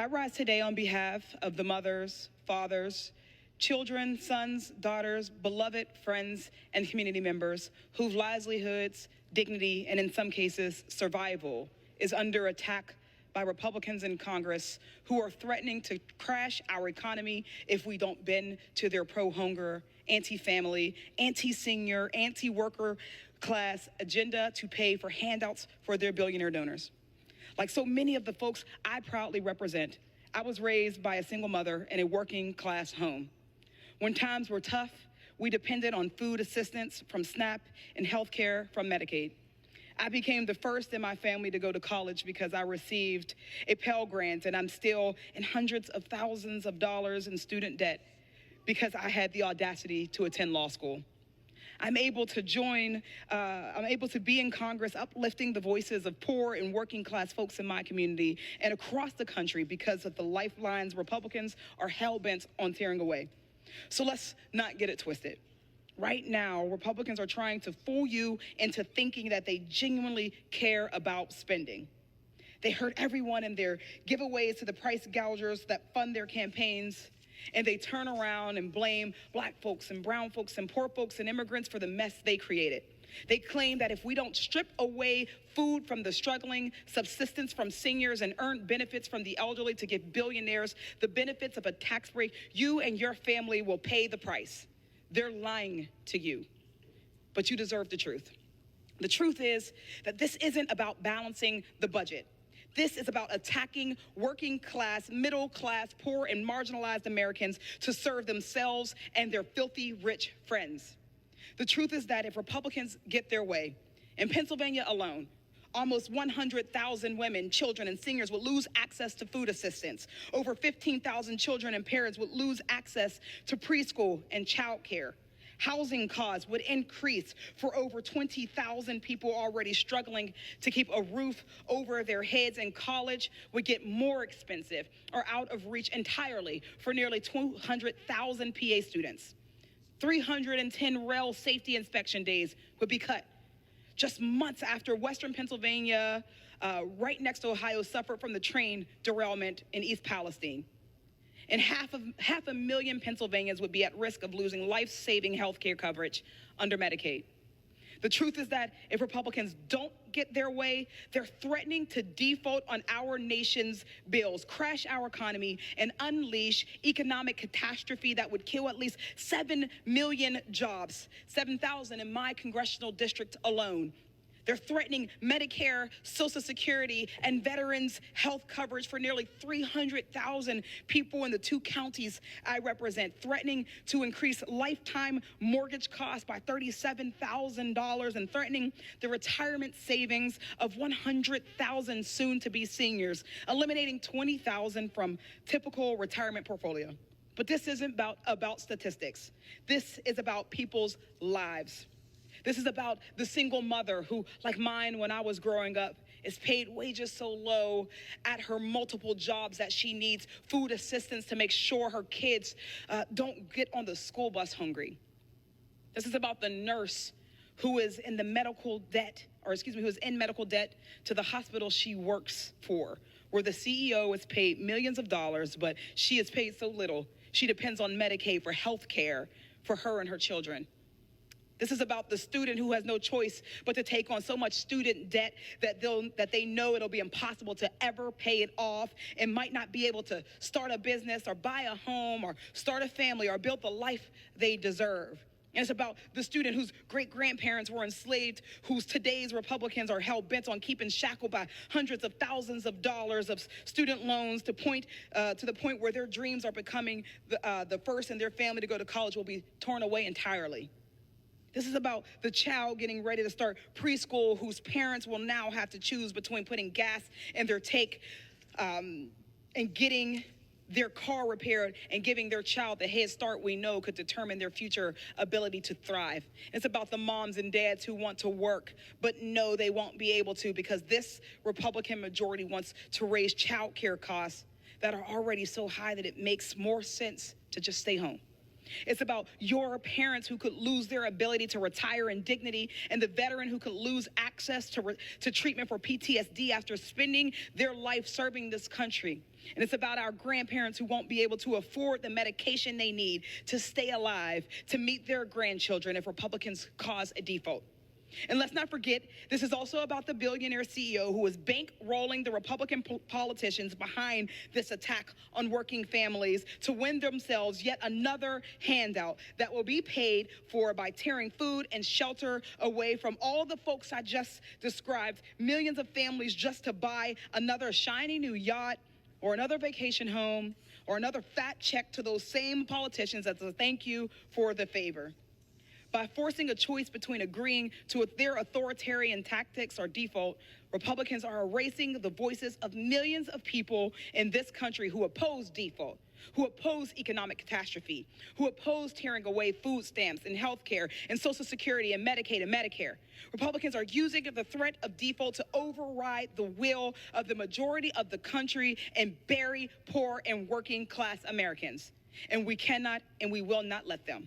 I rise today on behalf of the mothers, fathers, children, sons, daughters, beloved friends, and community members whose livelihoods, dignity, and in some cases, survival is under attack by Republicans in Congress who are threatening to crash our economy if we don't bend to their pro-hunger, anti-family, anti-senior, anti-worker class agenda to pay for handouts for their billionaire donors. Like so many of the folks I proudly represent, I was raised by a single mother in a working class home. When times were tough, we depended on food assistance from SNAP and health care from Medicaid. I became the first in my family to go to college because I received a Pell Grant, and I'm still in hundreds of thousands of dollars in student debt because I had the audacity to attend law school. I'm able to be in Congress uplifting the voices of poor and working class folks in my community and across the country because of the lifelines Republicans are hell-bent on tearing away. So let's not get it twisted. Right now, Republicans are trying to fool you into thinking that they genuinely care about spending. They hurt everyone in their giveaways to the price gougers that fund their campaigns, and they turn around and blame black folks and brown folks and poor folks and immigrants for the mess they created. They claim that if we don't strip away food from the struggling, subsistence from seniors, and earned benefits from the elderly to give billionaires the benefits of a tax break, you and your family will pay the price. They're lying to you, but you deserve the truth. The truth is that this isn't about balancing the budget. This is about attacking working class, middle class, poor, and marginalized Americans to serve themselves and their filthy rich friends. The truth is that if Republicans get their way, in Pennsylvania alone, almost 100,000 women, children, and seniors would lose access to food assistance. Over 15,000 children and parents would lose access to preschool and child care. Housing costs would increase for over 20,000 people already struggling to keep a roof over their heads, and college would get more expensive or out of reach entirely for nearly 200,000 PA students. 310 rail safety inspection days would be cut. Just months after Western Pennsylvania, right next to Ohio, suffered from the train derailment in East Palestine. And half a million Pennsylvanians would be at risk of losing life-saving health care coverage under Medicaid. The truth is that if Republicans don't get their way, they're threatening to default on our nation's bills, crash our economy, and unleash economic catastrophe that would kill at least 7 million jobs, 7,000 in my congressional district alone. They're threatening Medicare, Social Security, and veterans' health coverage for nearly 300,000 people in the 2 counties I represent, threatening to increase lifetime mortgage costs by $37,000, and threatening the retirement savings of 100,000 soon-to-be seniors, eliminating 20,000 from typical retirement portfolio. But this isn't about statistics. This is about people's lives. This is about the single mother who, like mine when I was growing up, is paid wages so low at her multiple jobs that she needs food assistance to make sure her kids don't get on the school bus hungry. This is about the nurse who is in medical debt to the hospital she works for, where the CEO is paid millions of dollars, but she is paid so little, she depends on Medicaid for health care for her and her children. This is about the student who has no choice but to take on so much student debt that they know it'll be impossible to ever pay it off, and might not be able to start a business or buy a home or start a family or build the life they deserve. And it's about the student whose great-grandparents were enslaved, whose today's Republicans are hell-bent on keeping shackled by hundreds of thousands of dollars of student loans to the point where their dreams are becoming the first in their family to go to college will be torn away entirely. This is about the child getting ready to start preschool, whose parents will now have to choose between putting gas in their tank and getting their car repaired and giving their child the head start we know could determine their future ability to thrive. It's about the moms and dads who want to work but know they won't be able to because this Republican majority wants to raise child care costs that are already so high that it makes more sense to just stay home. It's about your parents who could lose their ability to retire in dignity, and the veteran who could lose access to treatment for PTSD after spending their life serving this country. And it's about our grandparents who won't be able to afford the medication they need to stay alive, to meet their grandchildren if Republicans cause a default. And let's not forget, this is also about the billionaire CEO who is bankrolling the Republican politicians behind this attack on working families to win themselves yet another handout that will be paid for by tearing food and shelter away from all the folks I just described, millions of families just to buy another shiny new yacht or another vacation home or another fat check to those same politicians as a thank you for the favor. By forcing a choice between agreeing to their authoritarian tactics or default, Republicans are erasing the voices of millions of people in this country who oppose default, who oppose economic catastrophe, who oppose tearing away food stamps and health care and Social Security and Medicaid and Medicare. Republicans are using the threat of default to override the will of the majority of the country and bury poor and working class Americans. And we cannot and we will not let them.